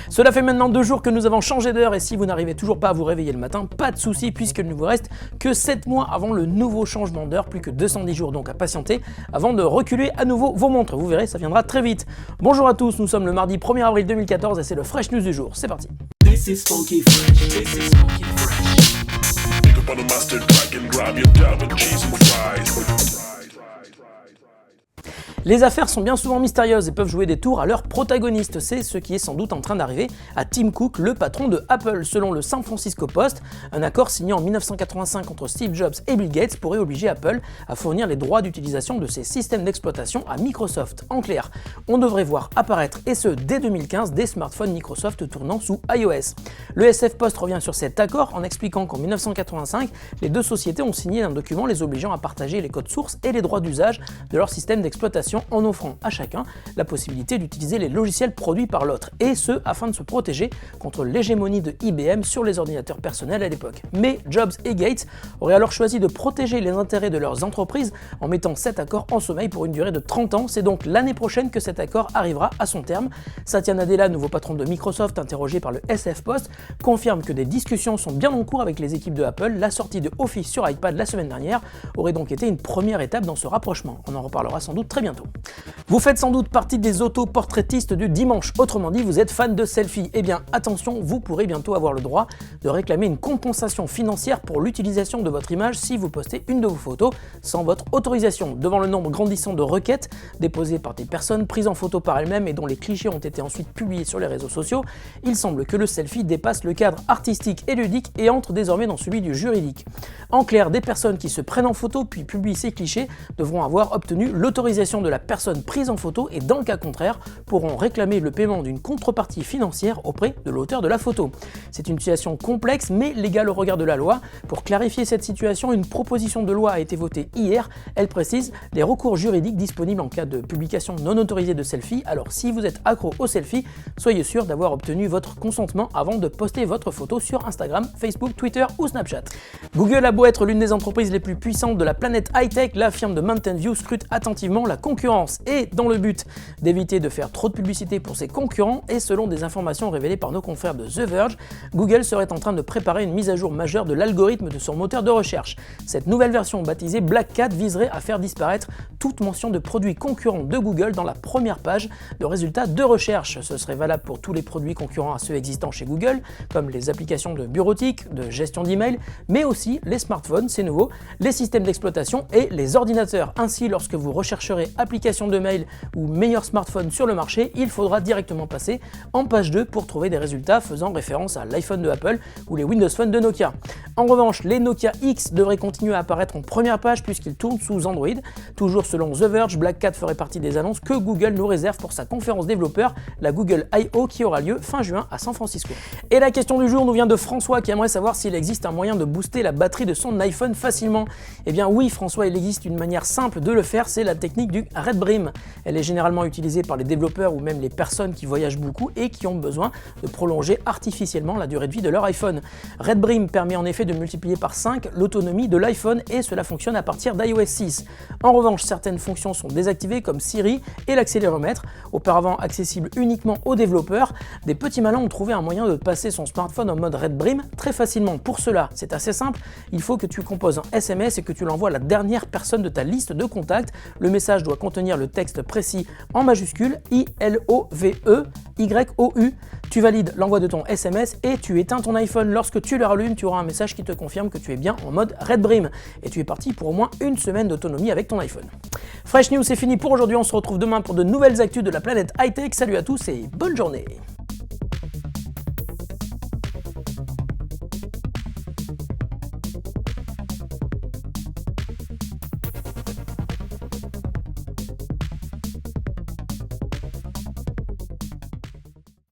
Cela fait maintenant 2 jours que nous avons changé d'heure et si vous n'arrivez toujours pas à vous réveiller le matin, pas de souci puisqu'il ne vous reste que 7 mois avant le nouveau changement d'heure, plus que 210 jours donc à patienter avant de reculer à nouveau vos montres. Vous verrez, ça viendra très vite. Bonjour à tous, nous sommes le mardi 1er avril 2014 et c'est le Fresh News du jour. C'est parti. This is funky fresh. This is funky fresh. Pick up on a mustard pack and grab your dab and cheese and fries. Les affaires sont bien souvent mystérieuses et peuvent jouer des tours à leurs protagonistes. C'est ce qui est sans doute en train d'arriver à Tim Cook, le patron de Apple. Selon le San Francisco Post, un accord signé en 1985 entre Steve Jobs et Bill Gates pourrait obliger Apple à fournir les droits d'utilisation de ses systèmes d'exploitation à Microsoft. En clair, on devrait voir apparaître, et ce dès 2015, des smartphones Microsoft tournant sous iOS. Le SF Post revient sur cet accord en expliquant qu'en 1985, les deux sociétés ont signé un document les obligeant à partager les codes sources et les droits d'usage de leur système d'exploitation en offrant à chacun la possibilité d'utiliser les logiciels produits par l'autre, et ce afin de se protéger contre l'hégémonie de IBM sur les ordinateurs personnels à l'époque. Mais Jobs et Gates auraient alors choisi de protéger les intérêts de leurs entreprises en mettant cet accord en sommeil pour une durée de 30 ans. C'est donc l'année prochaine que cet accord arrivera à son terme. Satya Nadella, nouveau patron de Microsoft, interrogé par le SF Post, confirme que des discussions sont bien en cours avec les équipes de Apple. La sortie de Office sur iPad la semaine dernière aurait donc été une première étape dans ce rapprochement. On en reparlera sans doute très bientôt. Vous faites sans doute partie des autoportraitistes du dimanche, autrement dit vous êtes fan de selfies. Eh bien attention, vous pourrez bientôt avoir le droit de réclamer une compensation financière pour l'utilisation de votre image si vous postez une de vos photos sans votre autorisation. Devant le nombre grandissant de requêtes déposées par des personnes prises en photo par elles-mêmes et dont les clichés ont été ensuite publiés sur les réseaux sociaux, il semble que le selfie dépasse le cadre artistique et ludique et entre désormais dans celui du juridique. En clair, des personnes qui se prennent en photo puis publient ces clichés devront avoir obtenu l'autorisation de la personne prise en photo et dans le cas contraire pourront réclamer le paiement d'une contrepartie financière auprès de l'auteur de la photo. C'est une situation complexe mais légale au regard de la loi. Pour clarifier cette situation, une proposition de loi a été votée hier. Elle précise les recours juridiques disponibles en cas de publication non autorisée de selfie. Alors si vous êtes accro au selfie, soyez sûr d'avoir obtenu votre consentement avant de poster votre photo sur Instagram, Facebook, Twitter ou Snapchat. Google a beau être l'une des entreprises les plus puissantes de la planète high-tech, la firme de Mountain View scrute attentivement la concurrence et dans le but d'éviter de faire trop de publicité pour ses concurrents et selon des informations révélées par nos confrères de The Verge, Google serait en train de préparer une mise à jour majeure de l'algorithme de son moteur de recherche. Cette nouvelle version baptisée Black Cat viserait à faire disparaître toute mention de produits concurrents de Google dans la première page de résultats de recherche. Ce serait valable pour tous les produits concurrents à ceux existants chez Google, comme les applications de bureautique, de gestion d'email, mais aussi les smartphones, c'est nouveau, les systèmes d'exploitation et les ordinateurs. Ainsi, lorsque vous rechercherez applications de mail ou meilleur smartphone sur le marché, il faudra directement passer en page 2 pour trouver des résultats faisant référence à l'iPhone de Apple ou les Windows Phone de Nokia. En revanche, les Nokia X devraient continuer à apparaître en première page puisqu'ils tournent sous Android. Toujours selon The Verge, Black Cat ferait partie des annonces que Google nous réserve pour sa conférence développeur, la Google I.O. qui aura lieu fin juin à San Francisco. Et la question du jour nous vient de François qui aimerait savoir s'il existe un moyen de booster la batterie de son iPhone facilement. Eh bien oui François, il existe une manière simple de le faire, c'est la technique du Red Brim. Elle est généralement utilisée par les développeurs ou même les personnes qui voyagent beaucoup et qui ont besoin de prolonger artificiellement la durée de vie de leur iPhone. Red Brim permet en effet de multiplier par 5 l'autonomie de l'iPhone et cela fonctionne à partir d'iOS 6. En revanche, certaines fonctions sont désactivées comme Siri et l'accéléromètre, auparavant accessibles uniquement aux développeurs. Des petits malins ont trouvé un moyen de passer son smartphone en mode Red Brim très facilement. Pour cela, c'est assez simple, il faut que tu composes un SMS et que tu l'envoies à la dernière personne de ta liste de contacts. Le message doit contenir le texte précis en majuscule ILOVEYOU. Tu valides l'envoi de ton SMS et tu éteins ton iPhone. Lorsque tu le rallumes, tu auras un message qui te confirme que tu es bien en mode Red Brim et tu es parti pour au moins une semaine d'autonomie avec ton iPhone. Fresh News, c'est fini pour aujourd'hui. On se retrouve demain pour de nouvelles actus de la planète high-tech. Salut à tous et bonne journée.